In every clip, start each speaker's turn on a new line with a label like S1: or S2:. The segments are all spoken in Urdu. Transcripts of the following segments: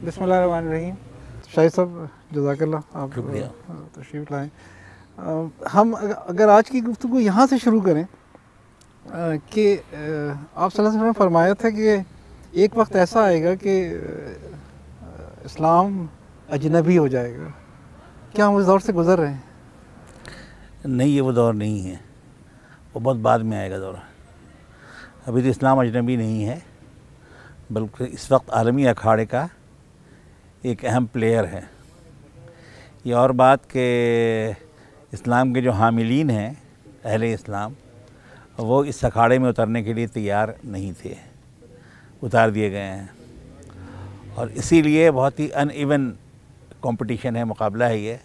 S1: بسم اللہ الرحمن الرحیم. شاہد صاحب جزاک اللہ آپ تشریف لائیں. ہم اگر آج کی گفتگو یہاں سے شروع کریں کہ آپ صلی اللہ علیہ وسلم نے فرمایا تھا کہ ایک وقت ایسا آئے گا کہ اسلام اجنبی ہو جائے گا. کیا ہم اس دور سے گزر رہے ہیں؟
S2: نہیں، یہ وہ دور نہیں ہے، وہ بہت بعد میں آئے گا دور. ابھی تو اسلام اجنبی نہیں ہے، بلکہ اس وقت عالمی اکھاڑے کا ایک اہم پلیئر ہے. یہ اور بات کہ اسلام کے جو حاملین ہیں اہل اسلام، وہ اس اکھاڑے میں اترنے کے لیے تیار نہیں تھے، اتار دیے گئے ہیں. اور اسی لیے بہت ہی ان ایون کمپٹیشن ہے، مقابلہ ہے، یہ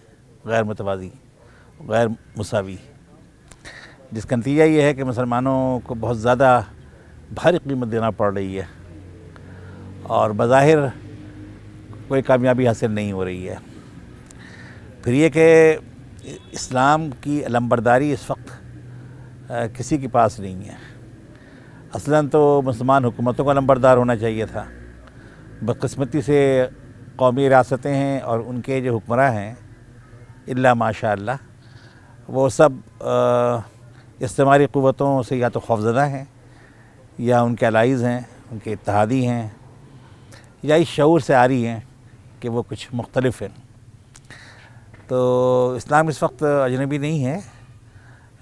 S2: غیر متوازی، غیر مساوی، جس کا نتیجہ یہ ہے کہ مسلمانوں کو بہت زیادہ بھاری قیمت دینا پڑ رہی ہے اور بظاہر کوئی کامیابی حاصل نہیں ہو رہی ہے. پھر یہ کہ اسلام کی علمبرداری اس وقت کسی کے پاس نہیں ہے. اصلاً تو مسلمان حکومتوں کا علمبردار ہونا چاہیے تھا. بدقسمتی سے قومی ریاستیں ہیں اور ان کے جو حکمراں ہیں الا ماشاء اللہ، وہ سب استعماری قوتوں سے یا تو خوفزدہ ہیں یا ان کے الائز ہیں، ان کے اتحادی ہیں، یا اس شعور سے عاری ہیں کہ وہ کچھ مختلف ہیں. تو اسلام اس وقت اجنبی نہیں ہے،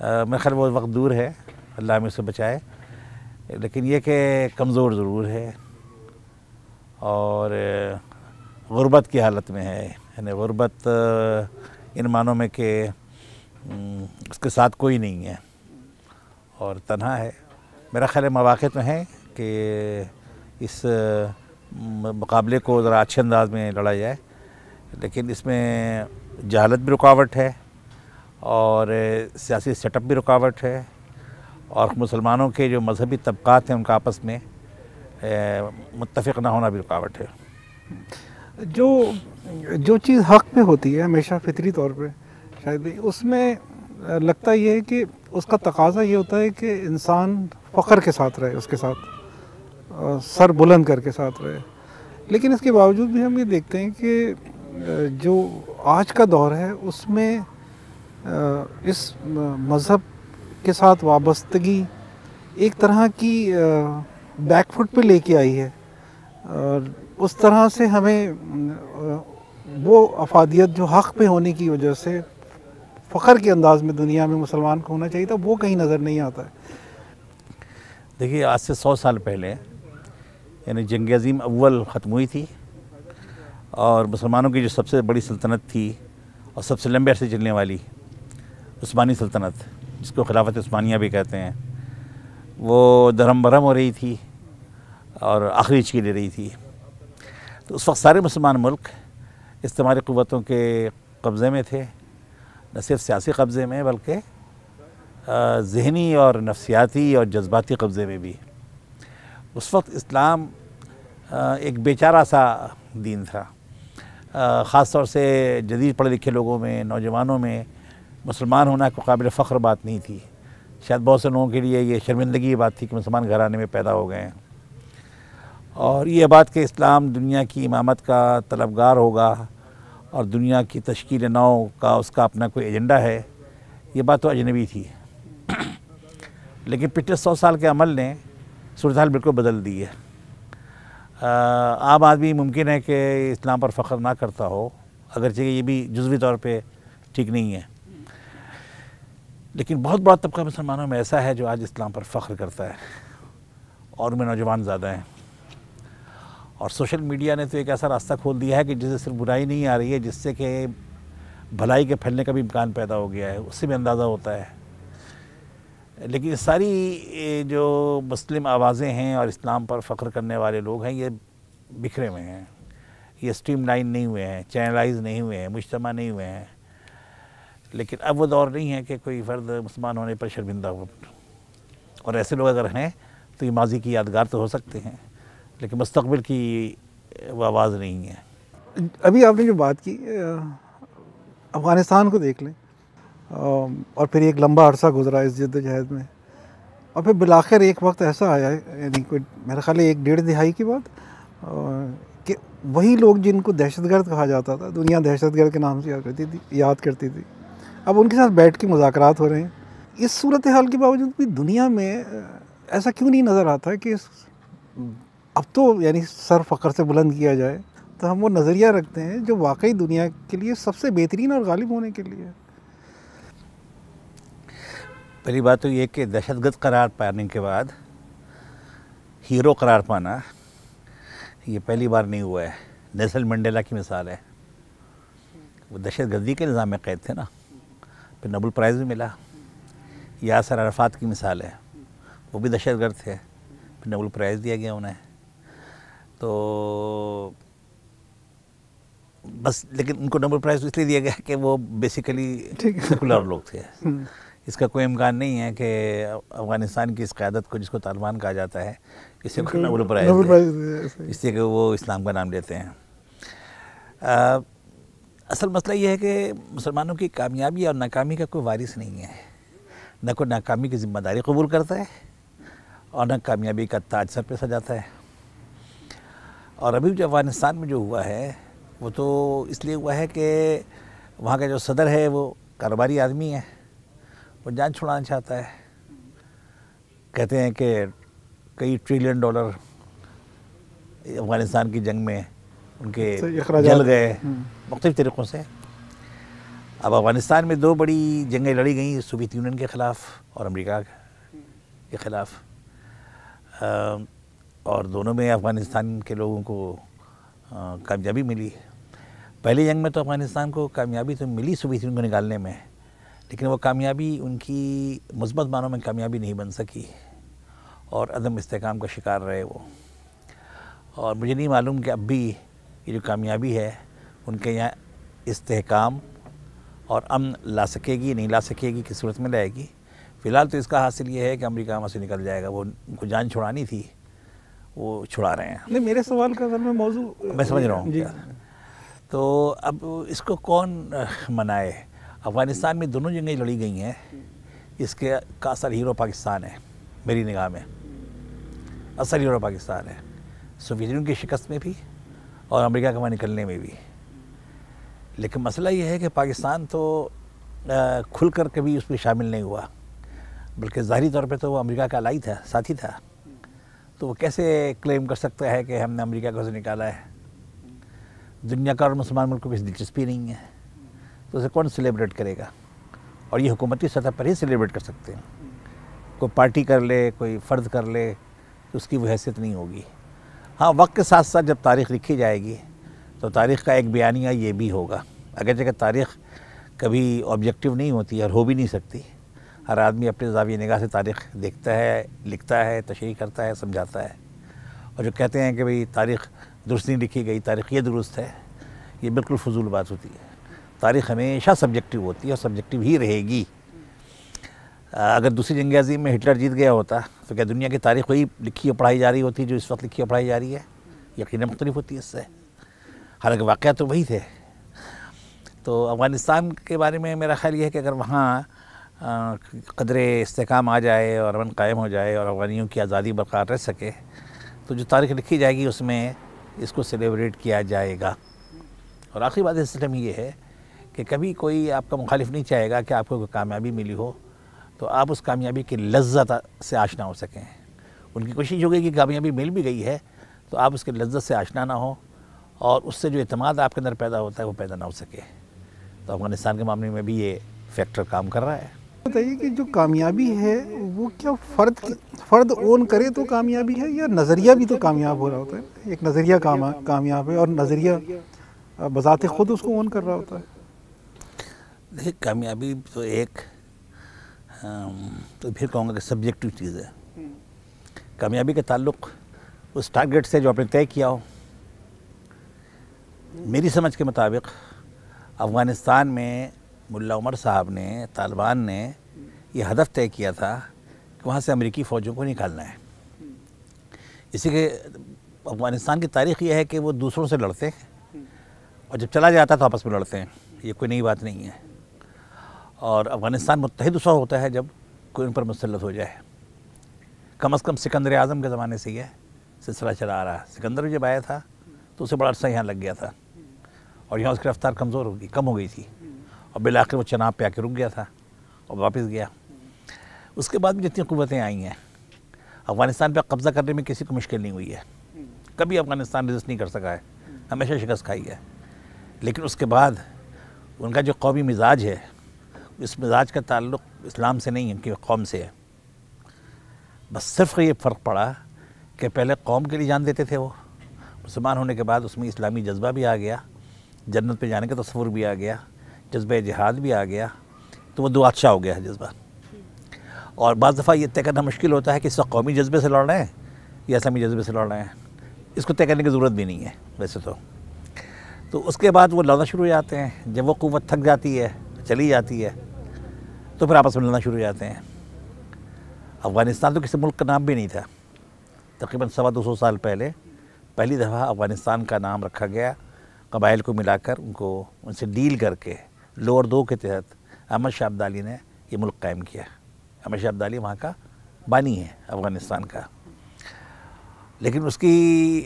S2: میرے خیال وہ وقت دور ہے، اللہ ہمیں سے بچائے. لیکن یہ کہ کمزور ضرور ہے اور غربت کی حالت میں ہے. یعنی غربت ان معنوں میں کہ اس کے ساتھ کوئی نہیں ہے اور تنہا ہے. میرا خیال ہے مواقع تو ہیں کہ اس مقابلے کو ذرا اچھے انداز میں لڑا جائے، لیکن اس میں جہالت بھی رکاوٹ ہے اور سیاسی سیٹ اپ بھی رکاوٹ ہے اور مسلمانوں کے جو مذہبی طبقات ہیں ان کا آپس میں متفق نہ ہونا بھی رکاوٹ ہے.
S1: جو چیز حق پہ ہوتی ہے ہمیشہ فطری طور پہ شاید اس میں لگتا یہ ہے کہ اس کا تقاضا یہ ہوتا ہے کہ انسان فخر کے ساتھ رہے، اس کے ساتھ سر بلند کر کے ساتھ رہے. لیکن اس کے باوجود بھی ہم یہ دیکھتے ہیں کہ جو آج کا دور ہے اس میں اس مذہب کے ساتھ وابستگی ایک طرح کی بیک فٹ پہ لے کے آئی ہے اور اس طرح سے ہمیں وہ افادیت جو حق پہ ہونے کی وجہ سے فخر کے انداز میں دنیا میں مسلمان کو ہونا چاہیے تھا، وہ کہیں نظر نہیں آتا ہے.
S2: دیکھیے، آج سے 100 سال پہلے یعنی جنگ عظیم اول ختم ہوئی تھی اور مسلمانوں کی جو سب سے بڑی سلطنت تھی اور سب سے لمبے عرصے چلنے والی عثمانی سلطنت، جس کو خلافت عثمانیہ بھی کہتے ہیں، وہ درہم برہم ہو رہی تھی اور آخری چکی لے رہی تھی. تو اس وقت سارے مسلمان ملک استعماری قوتوں کے قبضے میں تھے، نہ صرف سیاسی قبضے میں بلکہ ذہنی اور نفسیاتی اور جذباتی قبضے میں بھی. اس وقت اسلام ایک بیچارہ سا دین تھا. خاص طور سے جدید پڑھے لکھے لوگوں میں، نوجوانوں میں مسلمان ہونا کوئی قابل فخر بات نہیں تھی. شاید بہت سے لوگوں کے لیے یہ شرمندگی بات تھی کہ مسلمان گھرانے میں پیدا ہو گئے ہیں. اور یہ بات کہ اسلام دنیا کی امامت کا طلبگار ہوگا اور دنیا کی تشکیل نو کا اس کا اپنا کوئی ایجنڈا ہے، یہ بات تو اجنبی تھی. لیکن پچھلے 100 سال کے عمل نے صورتحال بالکل بدل دی ہے. عام آدمی ممکن ہے کہ اسلام پر فخر نہ کرتا ہو، اگرچہ یہ بھی جزوی طور پہ ٹھیک نہیں ہے، لیکن بہت بڑا طبقہ مسلمانوں میں ایسا ہے جو آج اسلام پر فخر کرتا ہے اور ان میں نوجوان زیادہ ہیں. اور سوشل میڈیا نے تو ایک ایسا راستہ کھول دیا ہے کہ جس سے صرف برائی نہیں آ رہی ہے، جس سے کہ بھلائی کے پھیلنے کا بھی امکان پیدا ہو گیا ہے، اس سے بھی اندازہ ہوتا ہے. لیکن ساری جو مسلم آوازیں ہیں اور اسلام پر فخر کرنے والے لوگ ہیں، یہ بکھرے ہوئے ہیں، یہ اسٹریم لائن نہیں ہوئے ہیں، چینلائز نہیں ہوئے ہیں، مجتمع نہیں ہوئے ہیں. لیکن اب وہ دور نہیں ہے کہ کوئی فرد مسلمان ہونے پر شرمندہ ہو، اور ایسے لوگ اگر ہیں تو یہ ماضی کی یادگار تو ہو سکتے ہیں لیکن مستقبل کی وہ آواز نہیں ہے.
S1: ابھی آپ نے جو بات کی افغانستان کو دیکھ لیں اور پھر ایک لمبا عرصہ گزرا اس جد و جہد میں، اور پھر بالآخر ایک وقت ایسا آیا، یعنی کوئی میرا خیال ہے 1 ڈیڑھ دہائی کے بعد، کہ وہی لوگ جن کو دہشت گرد کہا جاتا تھا، دنیا دہشت گرد کے نام سے یاد کرتی تھی، اب ان کے ساتھ بیٹھ کے مذاکرات ہو رہے ہیں۔ اس صورتحال کے باوجود بھی دنیا میں ایسا کیوں نہیں نظر آتا کہ اب تو یعنی سر فخر سے بلند کیا جائے، تو ہم وہ نظریہ رکھتے ہیں جو واقعی دنیا کے لیے سب سے بہترین اور غالب ہونے کے لیے ہے۔
S2: پہلی بات تو یہ کہ دہشت گرد قرار پانے کے بعد ہیرو قرار پانا یہ پہلی بار نہیں ہوا ہے۔ نیلسن منڈیلا کی مثال ہے، وہ دہشت گردی کے نظام میں قید تھے نا، پھر نوبل پرائز بھی ملا۔ یاسر عرفات کی مثال ہے، وہ بھی دہشت گرد تھے، پھر نوبل پرائز دیا گیا انہیں۔ تو بس لیکن ان کو نوبل پرائز اس لیے دیا گیا کہ وہ بیسیکلی سیکولر لوگ تھے۔ اس کا کوئی امکان نہیں ہے کہ افغانستان کی اس قیادت کو، جس کو طالبان کہا جاتا ہے، اسے کو نوبل پرائز دے، اس لیے کہ وہ اسلام کا نام لیتے ہیں۔ اصل مسئلہ یہ ہے کہ مسلمانوں کی کامیابی اور ناکامی کا کوئی وارث نہیں ہے، نہ کوئی ناکامی کی ذمہ داری قبول کرتا ہے اور نہ کامیابی کا تاج سر پہ سجاتا ہے۔ اور ابھی جو افغانستان میں جو ہوا ہے وہ تو اس لیے ہوا ہے کہ وہاں کا جو صدر ہے وہ کاروباری آدمی ہے، وہ جان چھڑانا چاہتا ہے۔ کہتے ہیں کہ کئی $1 ٹریلین افغانستان کی جنگ میں ان کے جل گئے مختلف طریقوں سے۔ اب افغانستان میں 2 بڑی جنگیں لڑی گئیں، سوویت یونین کے خلاف اور امریکہ کے خلاف، اور دونوں میں افغانستان کے لوگوں کو کامیابی ملی۔ پہلی جنگ میں تو افغانستان کو کامیابی تو ملی سوویت یونین کو نکالنے میں، لیکن وہ کامیابی ان کی مثبت معنوں میں کامیابی نہیں بن سکی اور عدم استحکام کا شکار رہے وہ۔ اور مجھے نہیں معلوم کہ اب بھی یہ جو کامیابی ہے ان کے یہاں استحکام اور امن لا سکے گی، نہیں لا سکے گی، کس صورت میں لائے گی۔ فی الحال تو اس کا حاصل یہ ہے کہ امریکہ وہاں سے نکل جائے گا، وہ ان کو جان چھڑانی تھی وہ چھڑا رہے ہیں۔
S1: نہیں، میرے سوال کا اصل میں موضوع
S2: میں سمجھ رہا ہوں کیا۔ تو اب اس کو کون منائے؟ افغانستان میں دونوں جنگیں لڑی گئی ہیں، اس کے کا اصل ہیرو پاکستان ہے میری نگاہ میں، اصل ہیرو پاکستان ہے، سوویت یونین کی شکست میں بھی اور امریکہ کا وہاں نکلنے میں بھی۔ لیکن مسئلہ یہ ہے کہ پاکستان تو کھل کر کبھی اس میں شامل نہیں ہوا، بلکہ ظاہری طور پہ تو وہ امریکہ کا الائی تھا، ساتھی تھا۔ تو وہ کیسے کلیم کر سکتا ہے کہ ہم نے امریکہ کو سے نکالا ہے؟ دنیا کا اور مسلمان ملک کو کسی دلچسپی نہیں ہے، تو اسے کون سیلیبریٹ کرے گا؟ اور یہ حکومتی سطح پر ہی سیلیبریٹ کر سکتے ہیں۔ کوئی پارٹی کر لے، کوئی فرد کر لے، تو اس کی وہ حیثیت نہیں ہوگی۔ ہاں، وقت کے ساتھ ساتھ جب تاریخ لکھی جائے گی تو تاریخ کا ایک بیانیہ یہ بھی ہوگا، اگرچہ کہ تاریخ کبھی آبجیکٹیو نہیں ہوتی اور ہو بھی نہیں سکتی۔ ہر آدمی اپنے زاویہ نگاہ سے تاریخ دیکھتا ہے، لکھتا ہے، تشریح کرتا ہے، سمجھاتا ہے۔ اور جو کہتے ہیں کہ بھئی تاریخ درست نہیں لکھی گئی، تاریخ یہ درست ہے، یہ بالکل فضول بات ہوتی ہے۔ تاریخ ہمیشہ سبجیکٹیو ہوتی ہے اور سبجیکٹیو ہی رہے گی۔ اگر دوسری جنگ عظیم میں ہٹلر جیت گیا ہوتا تو کیا دنیا کی تاریخ وہی لکھی اور پڑھائی جا رہی ہوتی جو اس وقت لکھی اور پڑھائی جا رہی ہے؟ یقیناً مختلف ہوتی ہے اس سے، حالانکہ واقعات تو وہی تھے۔ تو افغانستان کے بارے میں میرا خیال یہ ہے کہ اگر وہاں قدر استحکام آ جائے اور امن قائم ہو جائے اور افغانیوں کی آزادی برقرار رہ سکے، تو جو تاریخ لکھی جائے گی اس میں اس کو سیلیبریٹ کیا جائے گا۔ اور آخری بات اس سسٹم یہ ہے کہ کبھی کوئی آپ کا مخالف نہیں چاہے گا کہ آپ کو کوئی کامیابی ملی ہو تو آپ اس کامیابی کی لذت سے آشنا ہو سکیں۔ ان کی کوشش ہوگی کہ کامیابی مل بھی گئی ہے تو آپ اس کے لذت سے آشنا نہ ہو اور اس سے جو اعتماد آپ کے اندر پیدا ہوتا ہے وہ پیدا نہ ہو سکے۔ تو افغانستان کے معاملے میں بھی یہ فیکٹر کام کر رہا ہے۔
S1: بتائیے کہ جو کامیابی ہے وہ کیا فرد اون کرے تو کامیابی ہے، یا نظریہ بھی تو کامیاب ہو رہا ہوتا ہے؟ ایک نظریہ کامیاب ہے اور نظریہ بذات خود اس کو اون کر رہا ہوتا ہے۔
S2: دیکھیں، کامیابی تو ایک تو پھر کہوں گا کہ سبجیکٹو چیز ہے۔ کامیابی کا تعلق اس ٹارگیٹ سے جو آپ نے طے کیا ہو۔ میری سمجھ کے مطابق افغانستان میں ملا عمر صاحب نے، طالبان نے یہ ہدف طے کیا تھا کہ وہاں سے امریکی فوجوں کو نکالنا ہے۔ اسی کے افغانستان کی تاریخ یہ ہے کہ وہ دوسروں سے لڑتے ہیں اور جب چلا جاتا تو آپس میں لڑتے ہیں، یہ کوئی نئی بات نہیں ہے۔ اور افغانستان متحد اس وقت ہوتا ہے جب کوئی ان پر مسلط ہو جائے۔ کم از کم سکندر اعظم کے زمانے سے یہ سلسلہ چلا آ رہا ہے۔ سکندر جب آیا تھا تو اسے بڑا عرصہ یہاں لگ گیا تھا، اور یہاں اس کی رفتار کم ہو گئی تھی، اور بالآخر وہ چناب پہ آ کے رک گیا تھا اور واپس گیا۔ اس کے بعد بھی جتنی قوتیں آئی ہیں، افغانستان پہ قبضہ کرنے میں کسی کو مشکل نہیں ہوئی ہے، کبھی افغانستان ریزسٹ نہیں کر سکا ہے، ہمیشہ شکست کھائی ہے۔ لیکن اس کے بعد ان کا جو قومی مزاج ہے، اس مزاج کا تعلق اسلام سے نہیں، ان کی قوم سے ہے۔ بس صرف یہ فرق پڑا کہ پہلے قوم کے لیے جان دیتے تھے وہ، مسلمان ہونے کے بعد اس میں اسلامی جذبہ بھی آ گیا، جنت پہ جانے کا تصور بھی آ گیا، جذبہ جہاد بھی آ گیا، تو وہ دو بادشاہ ہو گیا ہے جذبہ۔ اور بعض دفعہ یہ طے کرنا مشکل ہوتا ہے کہ اس وقت قومی جذبے سے لڑ رہے ہیں یا اسلامی جذبے سے لڑ رہے ہیں، اس کو طے کرنے کی ضرورت بھی نہیں ہے ویسے تو اس کے بعد وہ لڑنا شروع ہو جاتے ہیں۔ جب وہ قوت تھک جاتی ہے، چلی جاتی ہے، تو پھر آپس میں لڑنا شروع ہو جاتے ہیں۔ افغانستان تو کسی ملک کا نام بھی نہیں تھا، تقریباً 250 سال پہلے پہلی دفعہ افغانستان کا نام رکھا گیا، قبائل کو ملا کر ان سے ڈیل کر کے لوور 2 کے تحت احمد شاہ ابدالی نے یہ ملک قائم کیا۔ احمد شاہ ابدالی وہاں کا بانی ہے افغانستان کا، لیکن اس کی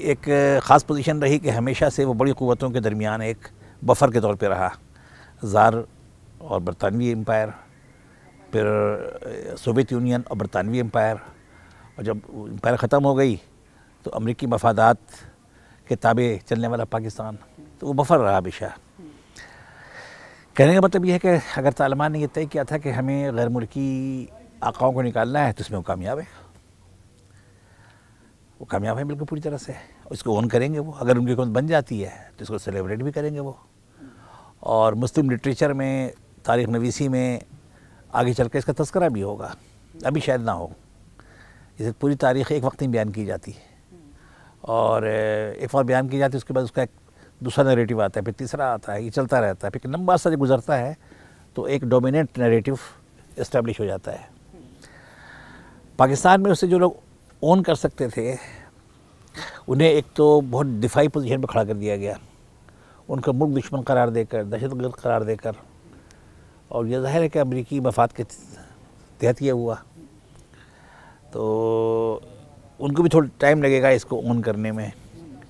S2: ایک خاص پوزیشن رہی کہ ہمیشہ سے وہ بڑی قوتوں کے درمیان ایک بفر کے طور پہ رہا، زار اور برطانوی امپائر، پھر سوویت یونین اور برطانوی امپائر، اور جب امپائر ختم ہو گئی تو امریکی مفادات کے تابع چلنے والا پاکستان، تو وہ بفر رہا ہمیشہ۔ کہنے کا مطلب یہ ہے کہ اگر طالبان نے یہ طے کیا تھا کہ ہمیں غیر ملکی آقاؤں کو نکالنا ہے، تو اس میں وہ کامیاب ہے، وہ کامیاب ہے بالکل پوری طرح سے، اس کو اون کریں گے وہ، اگر ان کی حکومت بن جاتی ہے تو اس کو سیلیبریٹ بھی کریں گے وہ، اور مسلم لٹریچر میں، تاریخ نویسی میں آگے چل کے اس کا تذکرہ بھی ہوگا، ابھی شاید نہ ہو، اسے پوری تاریخ ایک وقت میں بیان کی جاتی ہے، اور ایک وقت بیان کی جاتی ہے، اس کے بعد اس کا ایک دوسرا نیریٹو آتا ہے، پھر تیسرا آتا ہے، یہ چلتا رہتا ہے، پھر لمبا عرصہ جب گزرتا ہے تو ایک ڈومیننٹ نیریٹو اسٹیبلش ہو جاتا ہے۔ پاکستان میں اسے جو لوگ اون کر سکتے تھے، انہیں ایک تو بہت دفاعی پوزیشن پہ کھڑا کر دیا گیا، ان کا ملک دشمن قرار دے کر، دہشت گرد قرار دے کر، اور یہ ظاہر ہے کہ امریکی مفاد کے تحت یہ ہوا، تو ان کو بھی تھوڑا ٹائم لگے گا اس کو اون کرنے میں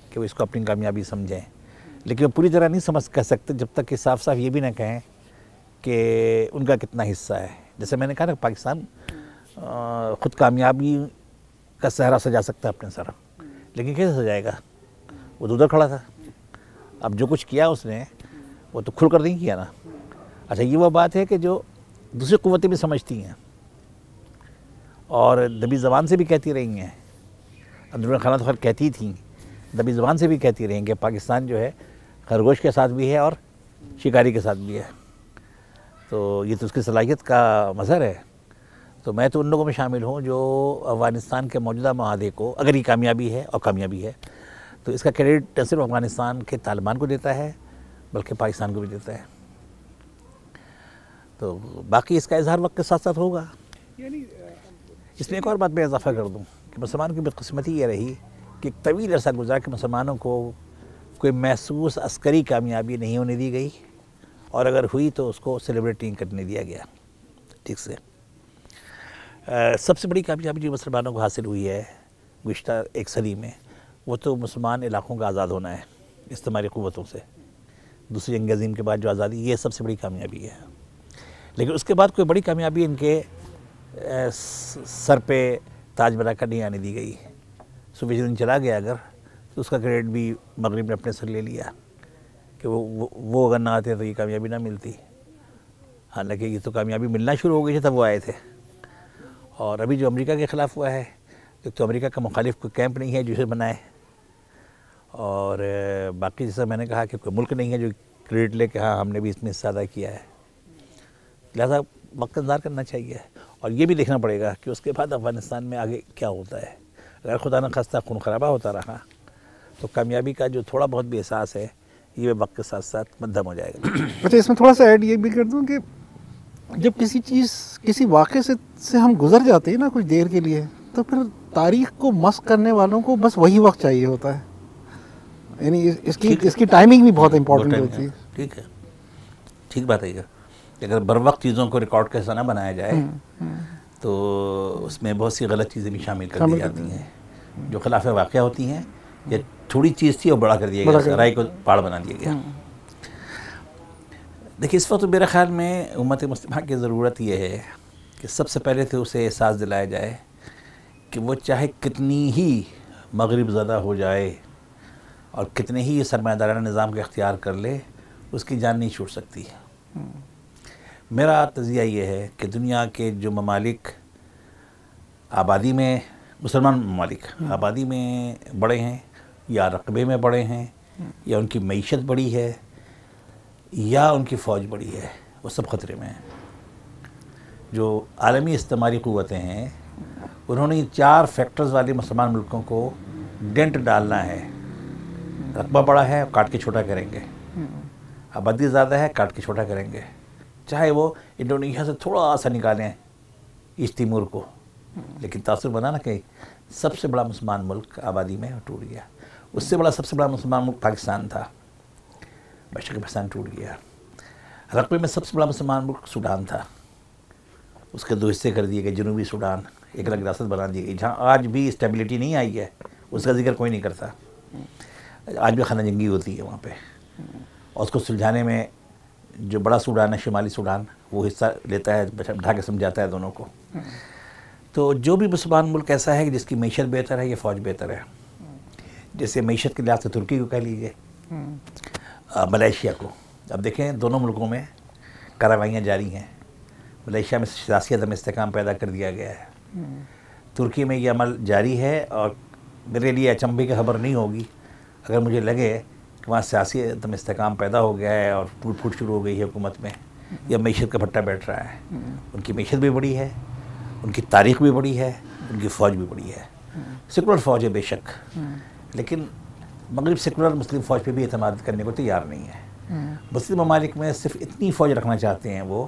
S2: کہ وہ اس کو اپنی کامیابی سمجھیں، لیکن وہ پوری طرح نہیں کہہ سکتے جب تک کہ صاف صاف یہ بھی نہ کہیں کہ ان کا کتنا حصہ ہے۔ جیسے میں نے کہا نا، پاکستان خود کامیابی کا صحرا سجا سکتا ہے اپنے سر، لیکن کیسے سجائے گا؟ وہ تو ادھر کھڑا تھا، اب جو کچھ کیا اس نے وہ تو کھل کر نہیں کیا نا۔ اچھا، یہ وہ بات ہے کہ جو دوسری قوتیں بھی سمجھتی ہیں اور دبی زبان سے بھی کہتی رہی ہیں، اندرون خانہ تو خیر کہتی تھیں، دبی زبان سے بھی کہتی رہی ہیں کہ پاکستان جو ہے خرگوش کے ساتھ بھی ہے اور شکاری کے ساتھ بھی ہے، تو یہ تو اس کی صلاحیت کا مظہر ہے۔ تو میں تو ان لوگوں میں شامل ہوں جو افغانستان کے موجودہ معاہدے کو، اگر یہ کامیابی ہے اور کامیابی ہے، تو اس کا کریڈٹ نہ صرف افغانستان کے طالبان کو دیتا ہے بلکہ پاکستان کو بھی دیتا ہے، تو باقی اس کا اظہار وقت کے ساتھ ساتھ ہوگا۔ اس میں ایک اور بات میں اضافہ کر دوں کہ مسلمانوں کی بدقسمتی یہ رہی کہ ایک طویل عرصہ گزرا کہ مسلمانوں کو کوئی محسوس عسکری کامیابی نہیں ہونے دی گئی، اور اگر ہوئی تو اس کو سیلیبریٹ نہیں کرنے دیا گیا ٹھیک سے۔ سب سے بڑی کامیابی جو مسلمانوں کو حاصل ہوئی ہے گزشتہ ایک صدی میں، وہ تو مسلمان علاقوں کا آزاد ہونا ہے استعماری قوتوں سے، دوسری جنگ عظیم کے بعد جو آزادی، یہ سب سے بڑی کامیابی ہے۔ لیکن اس کے بعد کوئی بڑی کامیابی ان کے سر پہ تاج بنا کر نہیں آنے دی گئی۔ سوویت یونین چلا گیا اگر، تو اس کا کریڈٹ بھی مغرب نے اپنے سر لے لیا کہ وہ اگر نہ آتے تو یہ کامیابی نہ ملتی، حالانکہ یہ تو کامیابی ملنا شروع ہو گئی تھی تب وہ آئے تھے۔ اور ابھی جو امریکہ کے خلاف ہوا ہے، ایک تو امریکہ کا مخالف کوئی کیمپ نہیں ہے جو اسے بنائے، اور باقی جیسا میں نے کہا کہ کوئی ملک نہیں ہے جو کریڈٹ لے کہ ہاں ہم نے بھی اس میں حصہ ادا کیا ہے، لہذا وقت انتظار کرنا چاہیے، اور یہ بھی دیکھنا پڑے گا کہ اس کے بعد افغانستان میں آگے کیا ہوتا ہے۔ اگر خدا نہ خواستہ خون خرابہ ہوتا رہا تو کامیابی کا جو تھوڑا بہت بھی احساس ہے یہ وقت کے ساتھ ساتھ مدھم ہو جائے گا۔
S1: اچھا، اس میں تھوڑا سا ایڈ یہ بھی کر دوں کہ جب کسی چیز، کسی واقعے سے ہم گزر جاتے ہیں نا کچھ دیر کے لیے، تو پھر تاریخ کو مسخ کرنے والوں کو بس وہی وقت چاہیے ہوتا ہے، یعنی اس کی ٹائمنگ بھی بہت امپورٹنٹ ہوتی ہے۔
S2: ٹھیک ہے، ٹھیک بات ہے یہ، اگر بر وقت چیزوں کو ریکارڈ کے حصہ نہ بنایا جائے تو اس میں بہت سی غلط چیزیں بھی شامل کر دی جاتی ہیں جو خلاف واقعہ ہوتی ہیں یا تھوڑی چیز تھی اور بڑا کر دیا گیا، رائی کو پہاڑ بنا دیا گیا۔ دیکھیے اس وقت میرے خیال میں امت مسلمہ کی ضرورت یہ ہے کہ سب سے پہلے تو اسے احساس دلایا جائے کہ وہ چاہے کتنی ہی مغرب زدہ ہو جائے اور کتنے ہی سرمایہ دارانہ نظام کا اختیار کر لے، اس کی جان نہیں چھوٹ سکتی۔ میرا تجزیہ یہ ہے کہ دنیا کے جو ممالک آبادی میں، مسلمان ممالک آبادی میں بڑے ہیں یا رقبے میں بڑے ہیں یا ان کی معیشت بڑی ہے یا ان کی فوج بڑی ہے، وہ سب خطرے میں ہیں۔ جو عالمی استعماری قوتیں ہیں انہوں نے 4 فیکٹرز والے مسلمان ملکوں کو ڈنٹ ڈالنا ہے۔ رقبہ بڑا ہے، کاٹ کے چھوٹا کریں گے، آبادی زیادہ ہے، کاٹ کے چھوٹا کریں گے، چاہے وہ انڈونیشیا سے تھوڑا سا نکالیں ایسٹ تیمور کو، لیکن تاثر بنا نا کہ سب سے بڑا مسلمان ملک آبادی میں ٹوٹ گیا۔ اس سے بڑا سب سے بڑا مسلمان ملک پاکستان تھا، بشک پاکستان ٹوٹ گیا۔ رقبے میں سب سے بڑا مسلمان ملک سوڈان تھا، اس کے 2 حصے کر دیے گئے، جنوبی سوڈان ایک الگ ریاست بنا دی گئی، جہاں آج بھی اسٹیبلٹی نہیں آئی ہے، اس کا ذکر کوئی نہیں کرتا۔ آج بھی خانہ جنگی ہوتی ہے وہاں پہ، اور اس کو سلجھانے میں جو بڑا سوڈان ہے شمالی سوڈان وہ حصہ لیتا ہے، بٹھا کے سمجھاتا ہے دونوں کو۔ تو جو بھی مسلمان ملک ایسا ہے کہ جس کی معیشت بہتر ہے یا فوج بہتر ہے، جیسے معیشت کے لحاظ سے ترکی کو کہہ لیجیے، ملیشیا کو، اب دیکھیں دونوں ملکوں میں کارروائیاں جاری ہیں۔ ملیشیا میں سیاسی عدم استحکام پیدا کر دیا گیا ہے، ترکی میں یہ عمل جاری ہے، اور میرے لیے اچنبھے کی خبر نہیں ہوگی اگر مجھے لگے کہ وہاں سیاسی عدم استحکام پیدا ہو گیا ہے اور ٹوٹ پھوٹ شروع ہو گئی ہے حکومت میں، یا معیشت کا بھٹا بیٹھ رہا ہے۔ ان کی معیشت بھی بڑی ہے، ان کی تاریخ بھی بڑی ہے، ان کی فوج بھی بڑی ہے، سیکولر فوج ہے بے شک، لیکن مغرب سیکولر مسلم فوج پہ بھی اعتماد کرنے کو تیار نہیں ہے۔ مسلم ممالک میں صرف اتنی فوج رکھنا چاہتے ہیں وہ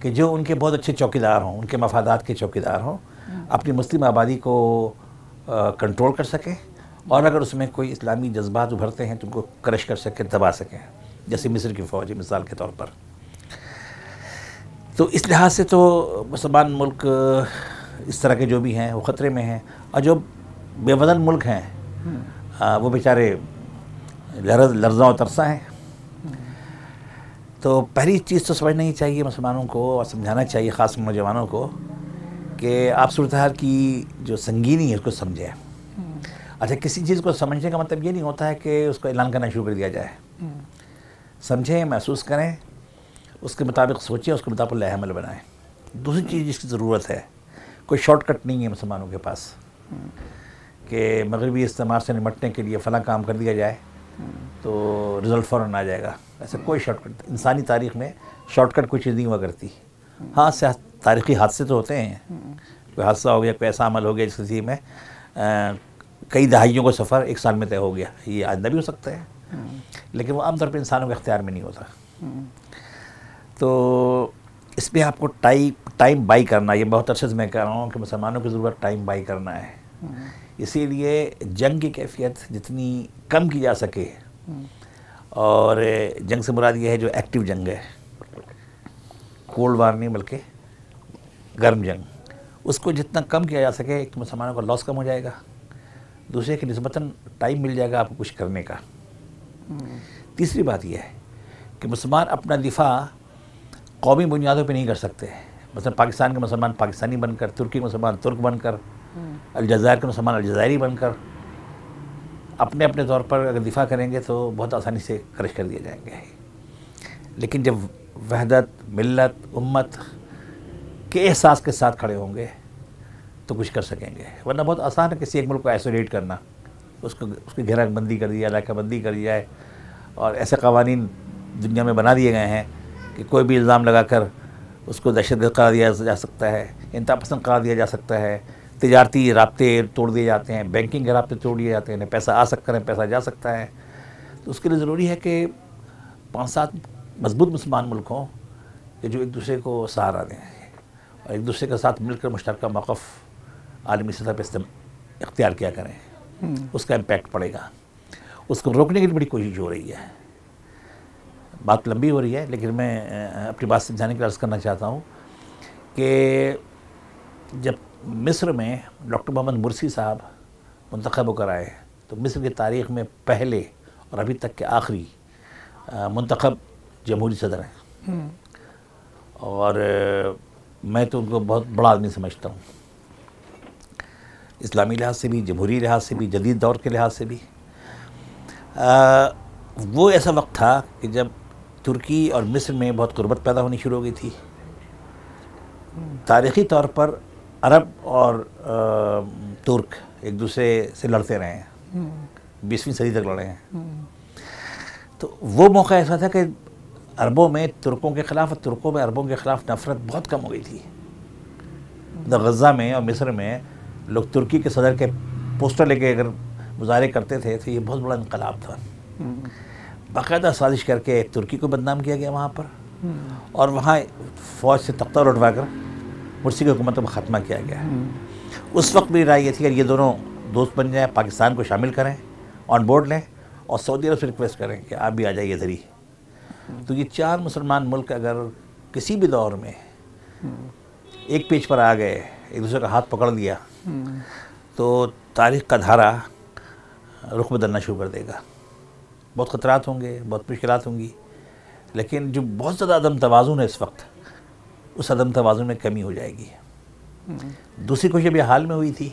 S2: کہ جو ان کے بہت اچھے چوکیدار ہوں، ان کے مفادات کے چوکیدار ہوں، اپنی مسلم آبادی کو کنٹرول کر سکیں، اور اگر اس میں کوئی اسلامی جذبات ابھرتے ہیں تو ان کو کرش کر سکیں، دبا سکیں، جیسے مصر کی فوج مثال کے طور پر۔ تو اس لحاظ سے تو مسلمان ملک اس طرح کے جو بھی ہیں وہ خطرے میں ہیں، اور جو بے وزن ملک ہیں وہ بیچارے لرزاں و ترساں ہیں۔ تو پہلی چیز تو سمجھنا ہی چاہیے مسلمانوں کو، اور سمجھانا چاہیے خاص نوجوانوں کو، کہ آپ صورتحال کی جو سنگینی ہے اس کو سمجھیں۔ اچھا، کسی چیز کو سمجھنے کا مطلب یہ نہیں ہوتا ہے کہ اس کو اعلان کرنا شروع کر دیا جائے۔ سمجھیں، محسوس کریں، اس کے مطابق سوچیں، اس کے مطابق لائحہ عمل بنائیں۔ دوسری چیز جس کی ضرورت ہے، کوئی شارٹ کٹ نہیں ہے مسلمانوں کے پاس کہ مغربی استعمار سے نمٹنے کے لیے فلاں کام کر دیا جائے تو رزلٹ فوراً آ جائے گا، ایسا کوئی شارٹ کٹ۔ انسانی تاریخ میں شارٹ کٹ کوئی چیز نہیں ہوا کرتی۔ ہاں، تاریخی حادثے تو ہوتے ہیں، کوئی حادثہ ہو گیا، کوئی ایسا عمل ہو گیا جس کی میں کئی دہائیوں کا سفر 1 سال میں طے ہو گیا، یہ آئندہ بھی ہو سکتا ہے، لیکن وہ عام طور پہ انسانوں کے اختیار میں نہیں ہوتا۔ تو اس میں آپ کو ٹائم بائی کرنا، یہ بہت عرصے سے میں کہہ رہا ہوں کہ مسلمانوں کی ضرورت ٹائم بائی کرنا ہے۔ اسی لیے جنگ کی کیفیت جتنی کم کی جا سکے، اور جنگ سے مراد یہ ہے جو ایکٹیو جنگ ہے، کولڈ وار نہیں بلکہ گرم جنگ، اس کو جتنا کم کیا جا سکے، ایک تو مسلمانوں کا لاس کم ہو جائے گا، دوسرے کہ نسبتاً ٹائم مل جائے گا آپ کو کچھ کرنے کا۔ تیسری بات یہ ہے کہ مسلمان اپنا دفاع قومی بنیادوں پہ نہیں کر سکتے، مثلا پاکستان کے مسلمان پاکستانی بن کر، ترکی کے مسلمان ترک بن کر، الجزائر کے مسلمان الجزائری بن کر اپنے اپنے طور پر اگر دفاع کریں گے تو بہت آسانی سے کرش کر دیے جائیں گے۔ لیکن جب وحدت، ملت، امت کے احساس کے ساتھ کھڑے ہوں گے تو کچھ کر سکیں گے، ورنہ بہت آسان ہے کسی ایک ملک کو آئسولیٹ کرنا، اس کی گھیرا بندی کر دی جائے، علاقہ بندی کر دی جائے، اور ایسے قوانین دنیا میں بنا دیے گئے ہیں کہ کوئی بھی الزام لگا کر اس کو دہشت گرد قرار دیا جا سکتا ہے، انتہا پسند قرار دیا جا سکتا ہے، تجارتی رابطے توڑ دیے جاتے ہیں، بینکنگ کے رابطے توڑ دیے جاتے ہیں، پیسہ آ سکتا ہے، پیسہ جا سکتا ہے۔ تو اس کے لیے ضروری ہے کہ 5-7 مضبوط مسلمان ملک ہوں کہ جو ایک دوسرے کو سہارا دیں اور ایک دوسرے کے ساتھ مل کر مشترکہ موقف عالمی سطح پہ اختیار کیا کریں، اس کا امپیکٹ پڑے گا۔ اس کو روکنے کی بڑی کوشش ہو رہی ہے، بات لمبی ہو رہی ہے، لیکن میں اپنی بات سمجھانے کے لیے عرض کرنا چاہتا ہوں کہ جب مصر میں ڈاکٹر محمد مرسی صاحب منتخب ہو کر آئے تو مصر کی تاریخ میں پہلے اور ابھی تک کے آخری منتخب جمہوری صدر ہیں، اور میں تو ان کو بہت بڑا آدمی سمجھتا ہوں، اسلامی لحاظ سے بھی، جمہوری لحاظ سے بھی، جدید دور کے لحاظ سے بھی۔ وہ ایسا وقت تھا کہ جب ترکی اور مصر میں بہت قربت پیدا ہونی شروع ہو گئی تھی۔ تاریخی طور پر عرب اور ترک ایک دوسرے سے لڑتے رہے ہیں، 20ویں صدی تک لڑے ہیں۔ تو وہ موقع ایسا تھا کہ عربوں میں ترکوں کے خلاف اور ترکوں میں عربوں کے خلاف نفرت بہت کم ہو گئی تھی۔ غزہ میں اور مصر میں لوگ ترکی کے صدر کے پوسٹر لے کے اگر مظاہرے کرتے تھے تو یہ بہت بڑا انقلاب تھا۔ باقاعدہ سازش کر کے ترکی کو بدنام کیا گیا وہاں پر، اور وہاں فوج سے تختہ لٹوا کر مرسی کی حکومت کو ختمہ کیا گیا۔ اس وقت میری رائے یہ تھی کہ یہ دونوں دوست بن جائیں، پاکستان کو شامل کریں، آن بورڈ لیں، اور سعودی عرب سے ریکویسٹ کریں کہ آپ بھی آ جائیے ادھر ہی۔ تو یہ 4 مسلمان ملک اگر کسی بھی دور میں ایک پیج پر آ گئے، ایک دوسرے کا ہاتھ پکڑ لیا، تو تاریخ کا دھارا رخ بدلنا شروع کر دے گا۔ بہت خطرات ہوں گے، بہت مشکلات ہوں گی، لیکن جو بہت زیادہ عدم توازن ہے اس وقت، اس عدم توازن میں کمی ہو جائے گی۔ دوسری کوشش ابھی حال میں ہوئی تھی،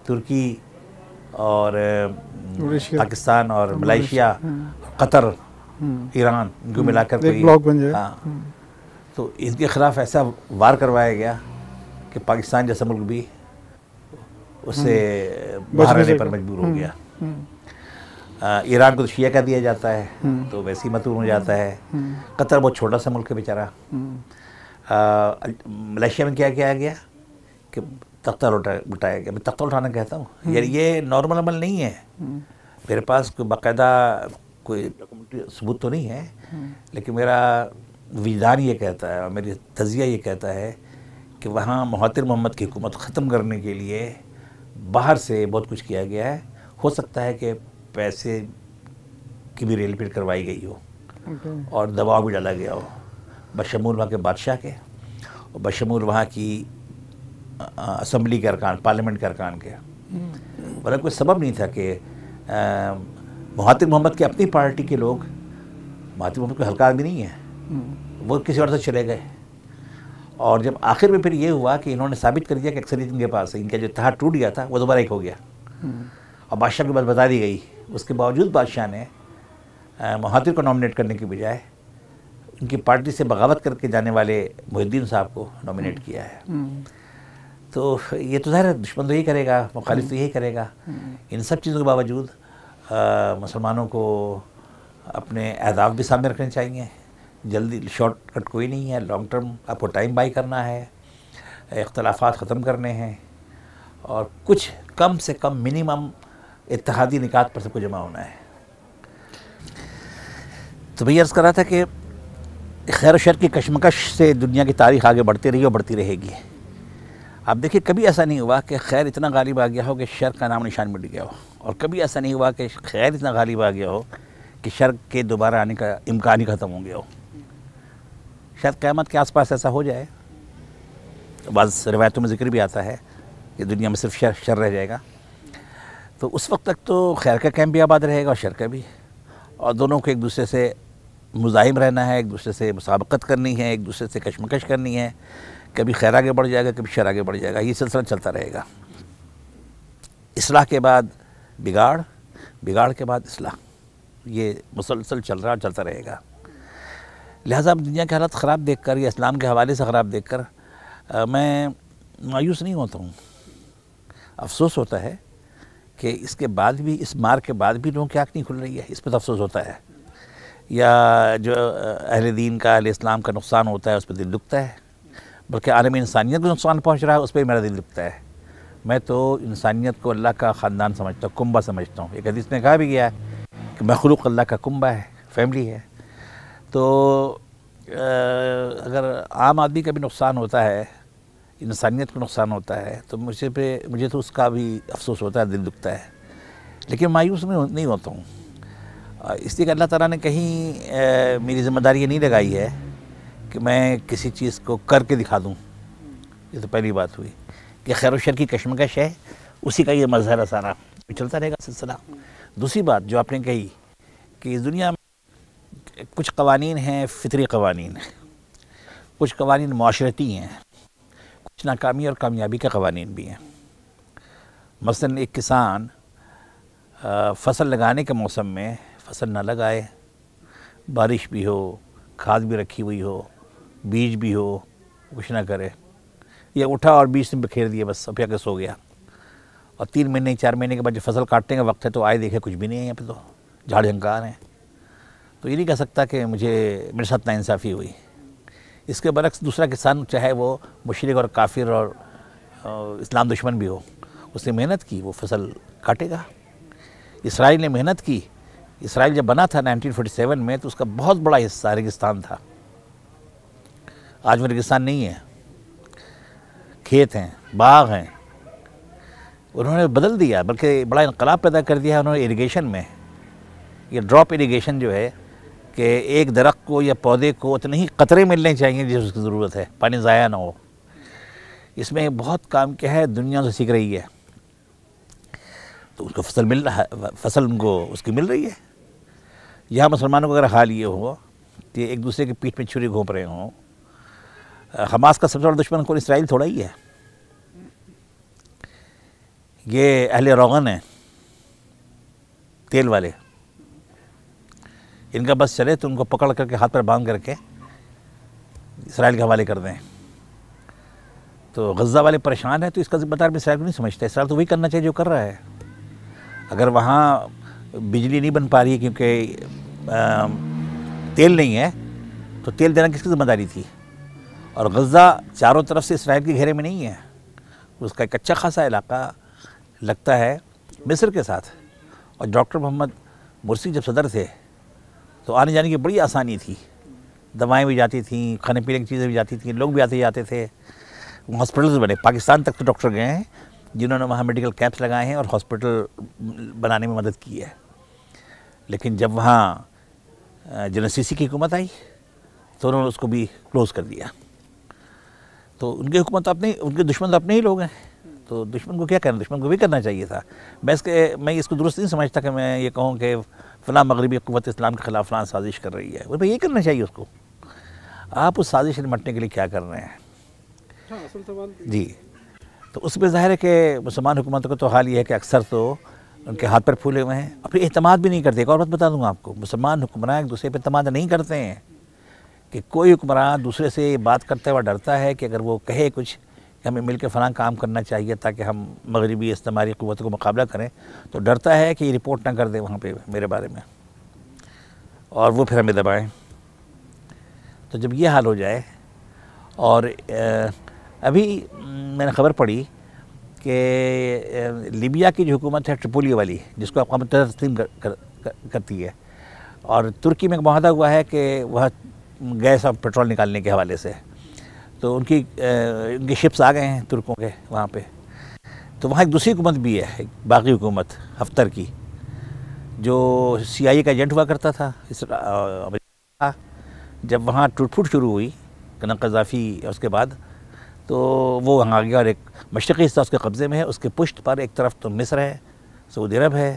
S2: ترکی اور پاکستان اور ملائیشیا، قطر، ایران، ان کو ملا کر کوئی
S1: بلاک بن جائے۔
S2: ہاں، تو ان کے خلاف ایسا وار کروایا گیا کہ پاکستان جیسا ملک بھی اس سے باہر رہنے پر مجبور ہو گیا۔ ایران کو تو شیعہ کہہ دیا جاتا ہے، تو ویسے ہی متون ہو جاتا ہے۔ قطر بہت چھوٹا سا ملک ہے بیچارہ۔ ملائیشیا میں کیا کیا گیا کہ تختہ لٹایا گیا۔ میں تختہ اٹھانا کہتا ہوں، یعنی یہ نارمل عمل نہیں ہے۔ میرے پاس کوئی باقاعدہ کوئی ثبوت تو نہیں ہے، لیکن میرا وجدان یہ کہتا ہے اور میری تجزیہ یہ کہتا ہے کہ وہاں مہاتر محمد کی حکومت ختم کرنے کے لیے باہر سے بہت کچھ کیا گیا ہے۔ ہو سکتا ہے کہ پیسے کی بھی ریل پیٹ کروائی گئی ہو اور دباؤ بھی ڈالا گیا ہو، بشمول وہاں کے بادشاہ کے اور بشمول وہاں کی اسمبلی کے ارکان، پارلیمنٹ کے ارکان کے۔ ورنہ کوئی سبب نہیں تھا کہ مہاتر محمد کے اپنی پارٹی کے لوگ، مہاتر محمد کوئی ہلکا آدمی نہیں ہے، وہ کسی اور سے چلے گئے، اور جب آخر میں پھر یہ ہوا کہ انہوں نے ثابت کر دیا کہ اکثریت ان کے پاس ہے، ان کا جو اتحاد ٹوٹ گیا تھا وہ دوبارہ ایک ہو گیا، اور بادشاہ کی بات بتا دی گئی۔ اس کے باوجود بادشاہ نے مہاتر کو نامنیٹ کرنے کی بجائے ان کی پارٹی سے بغاوت کر کے جانے والے محی الدین صاحب کو نامنیٹ کیا ہے۔ تو یہ تو ظاہر ہے دشمن تو یہی کرے گا، مخالف تو یہی کرے گا۔ ان سب چیزوں کے باوجود مسلمانوں کو اپنے اہداف بھی سامنے رکھنے چاہیے۔ جلدی شارٹ کٹ کوئی نہیں ہے، لانگ ٹرم آپ کو ٹائم بائی کرنا ہے، اختلافات ختم کرنے ہیں، اور کچھ کم سے کم منیمم اتحادی نکات پر سب کو جمع ہونا ہے۔ تو میں یہ عرض کر رہا تھا کہ خیر و شر کی کشمکش سے دنیا کی تاریخ آگے بڑھتی رہی اور بڑھتی رہے گی۔ آپ دیکھیں کبھی ایسا نہیں ہوا کہ خیر اتنا غالب آ گیا ہو کہ شر کا نام نشان مٹ گیا ہو، اور کبھی ایسا نہیں ہوا کہ خیر اتنا غالب آ گیا ہو کہ شر کے دوبارہ آنے کا امکان ہی ختم ہو گیا ہو۔ شاید قیامت کے آس پاس ایسا ہو جائے، بعض روایتوں میں ذکر بھی آتا ہے کہ دنیا میں صرف شر رہ جائے گا، تو اس وقت تک تو خیر کا کیمپ بھی آباد رہے گا اور شر کا بھی، اور دونوں کو ایک دوسرے سے مزاحم رہنا ہے، ایک دوسرے سے مسابقت کرنی ہے، ایک دوسرے سے کشمکش کرنی ہے۔ کبھی خیر آگے بڑھ جائے گا، کبھی شر آگے بڑھ جائے گا، یہ سلسلہ چلتا رہے گا۔ اصلاح کے بعد بگاڑ، بگاڑ کے بعد اصلاح، یہ مسلسل چلتا رہے گا۔ لہٰذا دنیا کے حالات خراب دیکھ کر یا اسلام کے حوالے سے خراب دیکھ کر میں مایوس نہیں ہوتا ہوں۔ افسوس ہوتا ہے کہ اس کے بعد بھی، اس مار کے بعد بھی لوگوں کی آنکھ نہیں کھل رہی ہے، اس پہ تو افسوس ہوتا ہے۔ یا جو اہل دین کا، اہل اسلام کا نقصان ہوتا ہے اس پہ دل دکھتا ہے، بلکہ عالم انسانیت کو نقصان پہنچ رہا ہے اس پہ میرا دل دکھتا ہے۔ میں تو انسانیت کو اللہ کا خاندان سمجھتا ہوں، کنبہ سمجھتا ہوں۔ ایک حدیث میں کہا بھی گیا ہے کہ مخلوق اللہ کا کنبہ ہے، فیملی ہے۔ تو اگر عام آدمی کا بھی نقصان ہوتا ہے، انسانیت کو نقصان ہوتا ہے، تو مجھے تو اس کا بھی افسوس ہوتا ہے، دل دکھتا ہے، لیکن مایوس میں نہیں ہوتا ہوں، اس لیے کہ اللہ تعالیٰ نے کہیں میری ذمہ داری یہ نہیں لگائی ہے کہ میں کسی چیز کو کر کے دکھا دوں۔ یہ تو پہلی بات ہوئی کہ خیر و شر کی کشمکش ہے، اسی کا یہ مظہر ہے سارا۔ چلتا رہے گا سلسلہ. دوسری بات جو آپ نے کہی کہ اس دنیا میں کچھ قوانین ہیں فطری قوانین ہیں، کچھ قوانین معاشرتی ہیں، کچھ ناکامی اور کامیابی کے قوانین بھی ہیں. مثلا ایک کسان فصل لگانے کے موسم میں فصل نہ لگائے، بارش بھی ہو، کھاد بھی رکھی ہوئی ہو، بیج بھی ہو، کچھ نہ کرے، یا اٹھا اور بیج سے بکھیر دیا بس، اب کے سو گیا. اور 3 مہینے 4 مہینے کے بعد جو فصل کاٹنے کا وقت ہے تو آئے دیکھے کچھ بھی نہیں ہے، یہاں پہ تو جھاڑ جھنکار ہیں. تو یہ نہیں کہہ سکتا کہ میرے ساتھ ناانصافی ہوئی. اس کے برعکس دوسرا کسان چاہے وہ مشرک اور کافر اور اسلام دشمن بھی ہو، اس نے محنت کی، وہ فصل کاٹے گا. اسرائیل نے محنت کی. اسرائیل جب بنا تھا 1947 میں تو اس کا بہت بڑا حصہ ریگستان تھا. آج وہ ریگستان نہیں ہے، کھیت ہیں، باغ ہیں. انہوں نے بدل دیا، بلکہ بڑا انقلاب پیدا کر دیا انہوں نے اریگیشن میں. یہ ڈراپ اریگیشن جو ہے کہ ایک درخت کو یا پودے کو اتنے ہی قطرے ملنے چاہیے جس اس کی ضرورت ہے، پانی ضائع نہ ہو. اس میں بہت کام کیا ہے، دنیا سے سیکھ رہی ہے. تو اس کو فصل مل رہا ہے، فصل ان کو اس کی مل رہی ہے. یہاں مسلمانوں کا اگر حال یہ ہو کہ ایک دوسرے کے پیٹھ میں چھری گھونپ رہے ہوں. حماس کا سب سے بڑا دشمن کون اسرائیل تھوڑا ہی ہے. یہ اہل روغن ہیں، تیل والے. ان کا بس چلے تو ان کو پکڑ کر کے ہاتھ پر باندھ کر کے اسرائیل کے حوالے کر دیں. تو غزہ والے پریشان ہیں تو اس کا ذمہ دار بھی اسرائیل کو نہیں سمجھتے. اسرائیل تو وہی کرنا چاہیے جو کر رہا ہے. اگر وہاں بجلی نہیں بن پا رہی ہے کیونکہ تیل نہیں ہے تو تیل دینا کس کی ذمہ داری تھی؟ اور غزہ چاروں طرف سے اسرائیل کے گھیرے میں نہیں ہے. اس کا ایک اچھا خاصا علاقہ لگتا ہے مصر کے ساتھ. اور ڈاکٹر محمد مرسی جب صدر تھے تو آنے جانے کی بڑی آسانی تھی. دوائیں بھی جاتی تھیں، کھانے پینے کی چیزیں بھی جاتی تھیں، لوگ بھی آتے جاتے تھے. ہاسپٹلز بنے. پاکستان تک تو ڈاکٹر گئے ہیں جنہوں نے وہاں میڈیکل کیمپس لگائے ہیں اور ہاسپٹل بنانے میں مدد کی ہے. لیکن جب وہاں جنرل سیسی کی حکومت آئی تو انہوں نے اس کو بھی کلوز کر دیا. تو ان کی حکومت اپنے، ان کے دشمن تو اپنے ہی لوگ ہیں. تو دشمن کو کیا کرنا، دشمن کو بھی کرنا چاہیے تھا. میں اس کو درست نہیں سمجھتا کہ میں یہ کہوں کہ فلاں مغربی قوت اسلام کے خلاف فلاں سازش کر رہی ہے. وہ یہ کرنا چاہیے اس کو. آپ اس سازش سے نمٹنے کے لیے کیا کر رہے ہیں؟ جی. تو اس میں ظاہر ہے کہ مسلمان حکومتوں کا تو حال یہ ہے کہ اکثر تو ان کے ہاتھ پر پھولے ہوئے ہیں، اپنی اعتماد بھی نہیں کرتے. ایک اور بات بتا دوں گا آپ کو، مسلمان حکمران ایک دوسرے پہ اعتماد نہیں کرتے ہیں. کہ کوئی حکمران دوسرے سے یہ بات کرتے ہوا ڈرتا ہے کہ اگر وہ کہے کچھ کہ ہمیں مل کے فلاں کام کرنا چاہیے تاکہ ہم مغربی استعماری قوتوں کو مقابلہ کریں، تو ڈرتا ہے کہ یہ رپورٹ نہ کر دیں وہاں پہ میرے بارے میں اور وہ پھر ہمیں دبائیں. تو جب یہ حال ہو جائے، اور ابھی میں نے خبر پڑھی کہ لیبیا کی جو حکومت ہے ٹریپولی والی، جس کو اقوام متحدہ تسلیم کرتی ہے، اور ترکی میں ایک معاہدہ ہوا ہے کہ وہاں گیس اور پیٹرول نکالنے کے حوالے سے، تو ان کی شپس آ گئے ہیں ترکوں کے وہاں پہ. تو وہاں ایک دوسری حکومت بھی ہے، ایک باغی حکومت حفتر کی، جو CIA کا ایجنٹ ہوا کرتا تھا. جب وہاں ٹوٹ پھوٹ شروع ہوئی قذافی اس کے بعد، تو وہ وہاں آ گیا اور ایک مشرقی حصہ اس کے قبضے میں ہے. اس کے پشت پر ایک طرف تو مصر ہے، سعودی عرب ہے،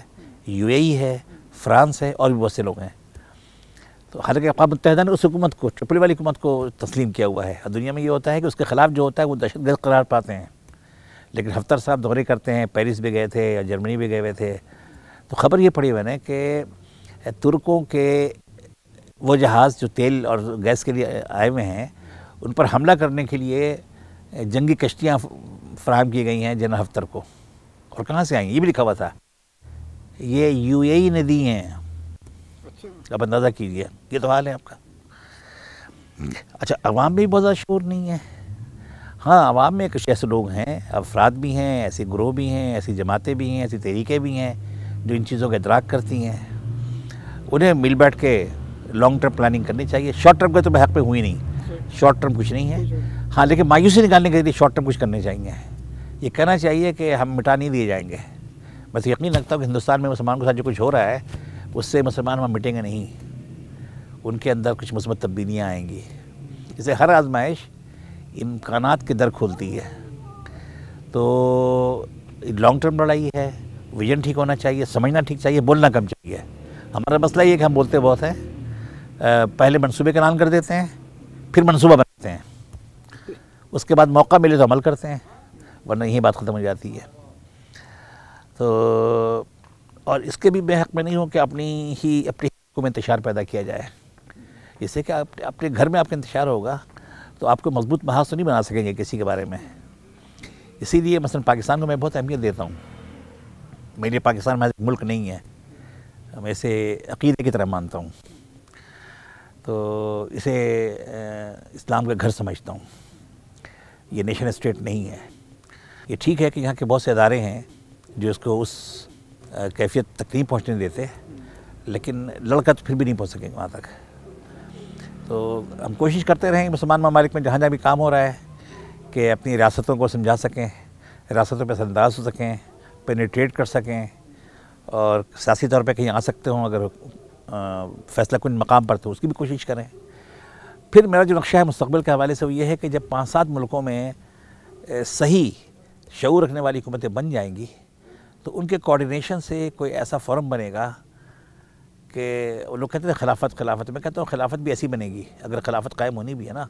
S2: UAE ہے، فرانس ہے، اور بھی بہت سے لوگ ہیں. تو حالانکہ اقوام متحدہ نے اس حکومت کو، ٹریپولی والی حکومت کو تسلیم کیا ہوا ہے. اور دنیا میں یہ ہوتا ہے کہ اس کے خلاف جو ہوتا ہے وہ دہشت گرد قرار پاتے ہیں. لیکن حفتر صاحب دورے کرتے ہیں، پیرس بھی گئے تھے اور جرمنی بھی گئے ہوئے تھے. تو خبر یہ پڑھی میں نے کہ ترکوں کے وہ جہاز جو تیل اور گیس کے لیے آئے ہوئے ہیں، ان پر حملہ کرنے کے لیے جنگی کشتیاں فراہم کی گئی ہیں جنرل حفتر کو. اور کہاں سے آئیں یہ بھی لکھا ہوا تھا، یہ UAE نے دی ہیں. اب اندازہ کیجیے، یہ تو حال ہے آپ کا. اچھا، عوام بھی بہت زیادہ شعور نہیں ہے. ہاں، عوام میں کچھ ایسے لوگ ہیں، افراد بھی ہیں، ایسے گروہ بھی ہیں، ایسی جماعتیں بھی ہیں، ایسی تحریکیں بھی ہیں جو ان چیزوں کا ادراک کرتی ہیں. انہیں مل بیٹھ کے لانگ ٹرم پلاننگ کرنی چاہیے. شارٹ ٹرم کے تو بحق پہ ہوئی نہیں، شارٹ ٹرم کچھ نہیں ہے. ہاں، لیکن مایوسی نکالنے کے لیے شارٹ ٹرم کچھ کرنے چاہیے. یہ کہنا چاہیے کہ ہم مٹا نہیں دیے جائیں گے. بس یقین رکھتا ہوں کہ ہندوستان میں مسلمانوں کے ساتھ جو کچھ ہو رہا ہے اس سے مسلمان وہاں مٹیں گے نہیں. ان کے اندر کچھ مثبت تبدیلیاں آئیں گی. اسے ہر آزمائش امکانات کے در کھولتی ہے. تو لانگ ٹرم لڑائی ہے، ویژن ٹھیک ہونا چاہیے، سمجھنا ٹھیک چاہیے، بولنا کم چاہیے. ہمارا مسئلہ یہ ہے کہ ہم بولتے بہت ہیں، پہلے منصوبے کا اعلان کر دیتے ہیں، پھر منصوبہ بناتے ہیں، اس کے بعد موقع ملے تو عمل کرتے ہیں، ورنہ یہی بات ختم ہو جاتی ہے. تو اور اس کے بھی میں حق میں نہیں ہوں کہ اپنی حکومت میں انتشار پیدا کیا جائے. اس سے کہ اپنے گھر میں آپ کا انتشار ہوگا تو آپ کو مضبوط محاذ تو نہیں بنا سکیں گے کسی کے بارے میں. اسی لیے مثلا پاکستان کو میں بہت اہمیت دیتا ہوں. میرے لیے پاکستان محض ایک ملک نہیں ہے، میں اسے عقیدے کی طرح مانتا ہوں. تو اسے اسلام کا گھر سمجھتا ہوں. یہ نیشن اسٹیٹ نہیں ہے. یہ ٹھیک ہے کہ یہاں کے بہت سے ادارے ہیں جو اس کو اس کیفیت تک نہیں پہنچنے دیتے، لیکن لڑکا تو پھر بھی نہیں پہنچ سکیں گے وہاں تک. تو ہم کوشش کرتے رہیں مسلمان ممالک میں جہاں جہاں بھی کام ہو رہا ہے کہ اپنی ریاستوں کو سمجھا سکیں، ریاستوں پہ اثر انداز ہو سکیں، پینیٹریٹ کر سکیں، اور سیاسی طور پہ کہیں آ سکتے ہوں اگر فیصلہ کن مقام پر تو اس کی بھی کوشش کریں. پھر میرا جو نقشہ ہے مستقبل کے حوالے سے وہ یہ ہے کہ جب 5-7 ملکوں میں صحیح شعور رکھنے والی حکومتیں بن جائیں گی تو ان کے کوارڈینیشن سے کوئی ایسا فورم بنے گا کہ لوگ کہتے ہیں خلافت. میں کہتا ہوں خلافت بھی ایسی بنے گی اگر خلافت قائم ہونی بھی ہے نا.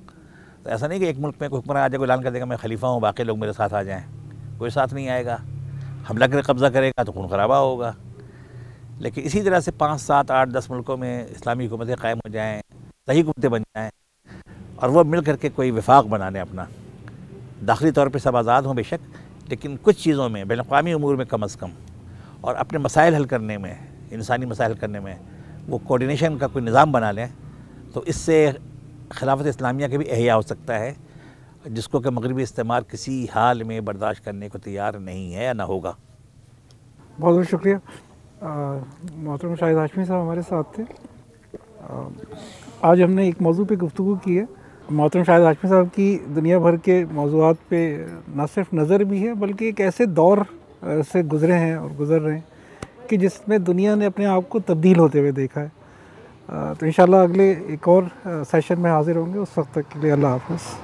S2: تو ایسا نہیں کہ ایک ملک میں کوئی حکمران آ جائے کوئی اعلان کر دے گا میں خلیفہ ہوں باقی لوگ میرے ساتھ آ جائیں. کوئی ساتھ نہیں آئے گا. حملہ کر قبضہ کرے گا تو خون خرابہ ہوگا. لیکن اسی طرح سے 5, 7, 8, 10 ملکوں میں اسلامی حکومتیں قائم ہو جائیں، صحیح حکومتیں بن جائیں، اور وہ مل کر کے کوئی وفاق بنا لیں اپنا. داخلی طور پہ سب آزاد ہوں بے شک، لیکن کچھ چیزوں میں بین الاقوامی امور میں کم از کم، اور اپنے مسائل حل کرنے میں، انسانی مسائل حل کرنے میں وہ کوارڈینیشن کا کوئی نظام بنا لیں تو اس سے خلافت اسلامیہ کے بھی احیاء ہو سکتا ہے، جس کو کہ مغربی استعمار کسی حال میں برداشت کرنے کو تیار نہیں ہے یا نہ ہوگا.
S1: بہت بہت شکریہ. محترم شاہد ہاشمی صاحب ہمارے ساتھ تھے. آج ہم نے ایک موضوع پہ گفتگو کی ہے. محترم شاہد ہاشمی صاحب کی دنیا بھر کے موضوعات پہ نہ صرف نظر بھی ہے بلکہ ایک ایسے دور سے گزرے ہیں اور گزر رہے ہیں کہ جس میں دنیا نے اپنے آپ کو تبدیل ہوتے ہوئے دیکھا ہے. تو انشاءاللہ اگلے ایک اور سیشن میں حاضر ہوں گے. اس وقت تک کے لیے اللہ حافظ.